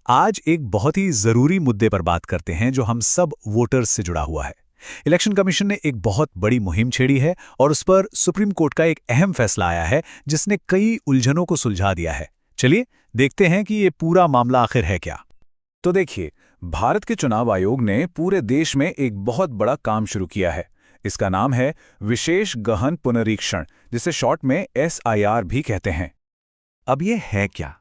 आज एक बहुत ही जरूरी मुद्दे पर बात करते हैं जो हम सब वोटर्स से जुड़ा हुआ है। इलेक्शन कमीशन ने एक बहुत बड़ी मुहिम छेड़ी है और उस पर सुप्रीम कोर्ट का एक अहम फैसला आया है जिसने कई उलझनों को सुलझा दिया है। चलिए देखते हैं कि ये पूरा मामला आखिर है क्या। तो देखिए, भारत के चुनाव आयोग ने पूरे देश में एक बहुत बड़ा काम शुरू किया है। इसका नाम है विशेष गहन पुनरीक्षण, जिसे शॉर्ट में SIR भी कहते हैं। अब ये है क्या?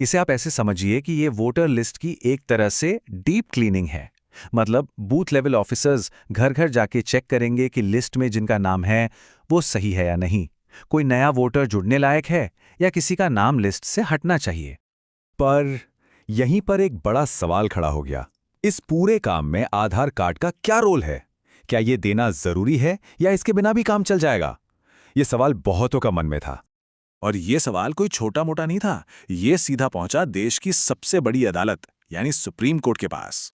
इसे आप ऐसे समझिए कि ये वोटर लिस्ट की एक तरह से डीप क्लीनिंग है। मतलब बूथ लेवल ऑफिसर्स घर घर जाके चेक करेंगे कि लिस्ट में जिनका नाम है वो सही है या नहीं, कोई नया वोटर जुड़ने लायक है या किसी का नाम लिस्ट से हटना चाहिए। पर यहीं पर एक बड़ा सवाल खड़ा हो गया। इस पूरे काम में आधार कार्ड का क्या रोल है? क्या ये देना जरूरी है या इसके बिना भी काम चल जाएगा? ये सवाल बहुतों का मन में था। और ये सवाल कोई छोटा मोटा नहीं था, ये सीधा पहुंचा देश की सबसे बड़ी अदालत यानी सुप्रीम कोर्ट के पास।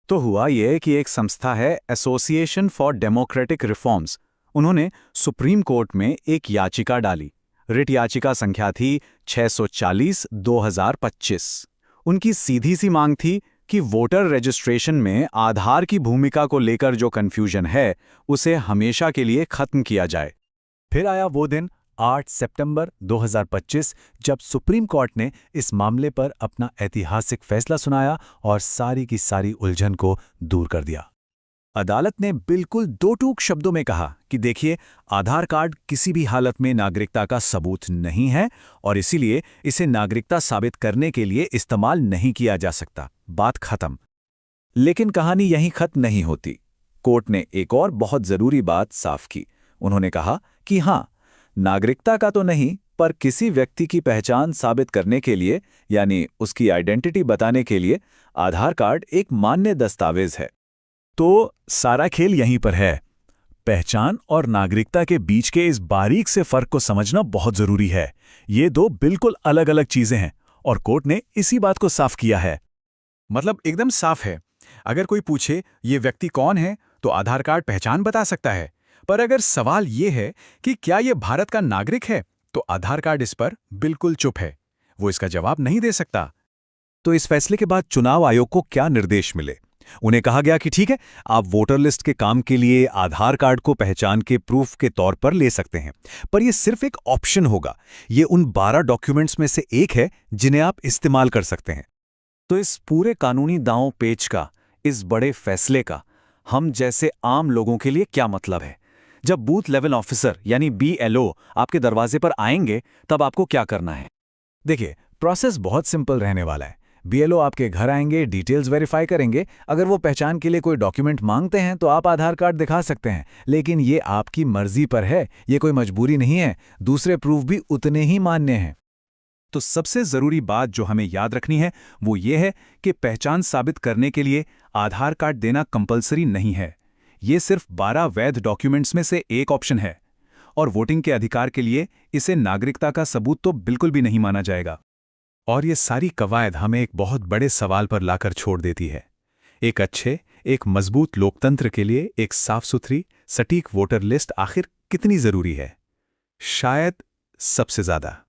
तो हुआ ये कि एक संस्था है एसोसिएशन फॉर डेमोक्रेटिक रिफॉर्म्स, उन्होंने सुप्रीम कोर्ट में एक याचिका डाली। रिट याचिका संख्या थी 640/2025। उनकी सीधी सी मांग थी कि वोटर रजिस्ट्रेशन में आधार की भूमिका को लेकर जो कन्फ्यूजन है उसे हमेशा के लिए खत्म किया जाए। फिर आया वो दिन 8 सितंबर 2025 जब सुप्रीम कोर्ट ने इस मामले पर अपना ऐतिहासिक फैसला सुनाया और सारी की सारी उलझन को दूर कर दिया। अदालत ने बिल्कुल दो टूक शब्दों में कहा कि देखिए, आधार कार्ड किसी भी हालत में नागरिकता का सबूत नहीं है और इसीलिए इसे नागरिकता साबित करने के लिए इस्तेमाल नहीं किया जा सकता। बात खत्म। लेकिन कहानी यहीं खत्म नहीं होती। कोर्ट ने एक और बहुत जरूरी बात साफ की। उन्होंने कहा कि हां, नागरिकता का तो नहीं, पर किसी व्यक्ति की पहचान साबित करने के लिए यानी उसकी आइडेंटिटी बताने के लिए आधार कार्ड एक मान्य दस्तावेज है। तो सारा खेल यहीं पर है। पहचान और नागरिकता के बीच के इस बारीक से फर्क को समझना बहुत जरूरी है। ये दो बिल्कुल अलग अलग चीजें हैं और कोर्ट ने इसी बात को साफ किया है। मतलब एकदम साफ है। अगर कोई पूछे ये व्यक्ति कौन है तो आधार कार्ड पहचान बता सकता है, पर अगर सवाल ये है कि क्या ये भारत का नागरिक है तो आधार कार्ड इस पर बिल्कुल चुप है, वो इसका जवाब नहीं दे सकता। तो इस फैसले के बाद चुनाव आयोग को क्या निर्देश मिले? उन्हें कहा गया कि ठीक है, आप वोटर लिस्ट के काम के लिए आधार कार्ड को पहचान के प्रूफ के तौर पर ले सकते हैं, पर यह सिर्फ एक ऑप्शन होगा। ये उन 12 डॉक्यूमेंट्स में से एक है जिन्हें आप इस्तेमाल कर सकते हैं। तो इस पूरे कानूनी दांव पेच का, इस बड़े फैसले का हम जैसे आम लोगों के लिए क्या मतलब है? जब बूथ लेवल ऑफिसर यानी BLO आपके दरवाजे पर आएंगे तब आपको क्या करना है? देखिए, प्रोसेस बहुत सिंपल रहने वाला है। BLO आपके घर आएंगे, डिटेल्स वेरीफाई करेंगे। अगर वो पहचान के लिए कोई डॉक्यूमेंट मांगते हैं तो आप आधार कार्ड दिखा सकते हैं, लेकिन ये आपकी मर्जी पर है, ये कोई मजबूरी नहीं है। दूसरे प्रूफ भी उतने ही मान्य हैं। तो सबसे जरूरी बात जो हमें याद रखनी है वो ये है कि पहचान साबित करने के लिए आधार कार्ड देना कंपलसरी नहीं है। ये सिर्फ 12 वैध डॉक्यूमेंट्स में से एक ऑप्शन है और वोटिंग के अधिकार के लिए इसे नागरिकता का सबूत तो बिल्कुल भी नहीं माना जाएगा। और ये सारी कवायद हमें एक बहुत बड़े सवाल पर लाकर छोड़ देती है। एक मजबूत लोकतंत्र के लिए एक साफ सुथरी, सटीक वोटर लिस्ट आखिर कितनी जरूरी है? शायद सबसे ज्यादा।